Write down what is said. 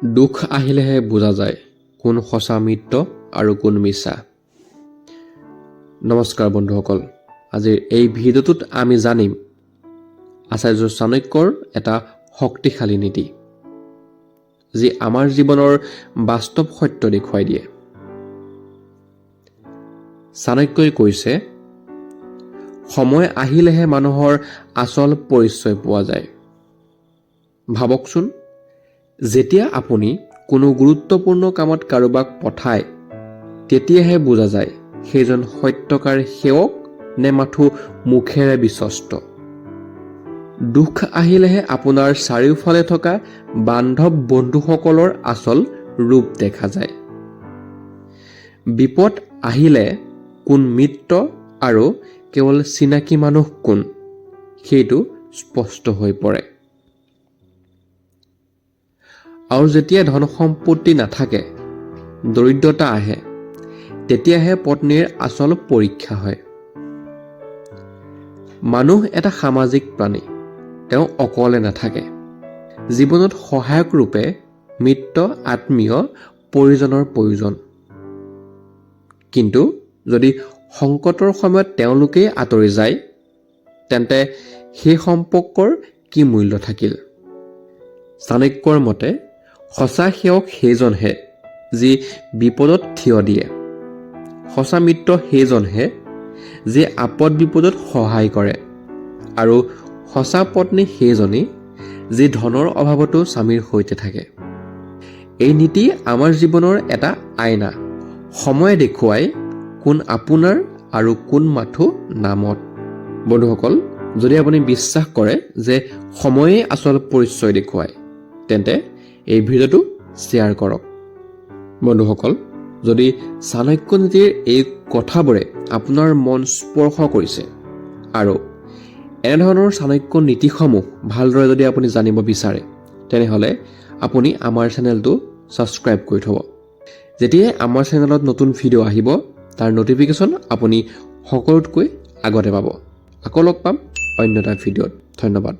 দুখ আহিলেহে বুজা যায় কোন সঁচা মিত্ৰ আৰু কোন মিছা। নমস্কাৰ বন্ধুসকল, আজিৰ এই ভিডিঅ'টোত আমি জানিম আচাৰ্য চাণক্যৰ এটা শক্তিশালী নীতি, যি আমাৰ জীৱনৰ বাস্তৱ সত্য দেখুৱাই দিয়ে। চাণক্যই কৈছে, সময় আহিলেহে মানুহৰ আচল পৰিচয় পোৱা যায়। ভাবকচোন, যেতিয়া আপুনি কোনো গুৰুত্বপূৰ্ণ কামত কাৰোবাক পঠায়, তেতিয়াহে বুজা যায় সেইজন সত্যকাৰ সেৱক নে মাথো মুখেৰে বিশ্বস্ত। দুখ আহিলেহে আপোনাৰ চাৰিওফালে থকা বান্ধৱ বন্ধুসকলৰ আচল ৰূপ দেখা যায়। বিপদ আহিলে কোন মিত্ৰ আৰু কেৱল চিনাকি মানুহ কোন, সেইটো স্পষ্ট হৈ পৰে। আৰু যেতিয়া ধন সম্পত্তি নাথাকে, দৰিদ্ৰতা আহে, তেতিয়াহে পত্নীৰ আচল পৰীক্ষা হয়। মানুহ এটা সামাজিক প্ৰাণী, তেওঁ অকলে নাথাকে। জীৱনত সহায়ক ৰূপে মিত্ৰ, আত্মীয়, পৰিজনৰ প্ৰয়োজন। কিন্তু যদি সংকটৰ সময়ত তেওঁলোকেই আঁতৰি যায়, তেন্তে সেই সম্পৰ্কৰ কি মূল্য থাকিল? চাণক্যৰ মতে সঁচা সেৱক সেইজনহে যি বিপদত থিয় দিয়ে। সঁচা মিত্ৰ সেইজনহে যি আপদ বিপদত সহায় কৰে। আৰু সঁচা পত্নী সেইজনী যি ধনৰ অভাৱতো স্বামীৰ সৈতে থাকে। এই নীতি আমাৰ জীৱনৰ এটা আইনা। সময়ে দেখুৱাই কোন আপোনাৰ আৰু কোন মাথো নামত। বন্ধুসকল, যদি আপুনি বিশ্বাস কৰে যে সময়ে আচল পৰিচয় দেখুৱায়, তেন্তে এই ভিডিঅ'টো শ্বেয়াৰ কৰক। বন্ধুসকল, যদি চাণক্য নীতিৰ এই কথাবোৰে আপোনাৰ মন স্পৰ্শ কৰিছে আৰু এনেধৰণৰ চাণক্য নীতিসমূহ ভালদৰে যদি আপুনি জানিব বিচাৰে, তেনেহ'লে আপুনি আমাৰ চেনেলটো ছাবস্ক্ৰাইব কৰি থ'ব। যেতিয়াই আমাৰ চেনেলত নতুন ভিডিঅ' আহিব, তাৰ ন'টিফিকেশ্যন আপুনি সকলোতকৈ আগতে পাব। আকৌ লগ পাম অন্য এটা ভিডিঅ'ত। ধন্যবাদ।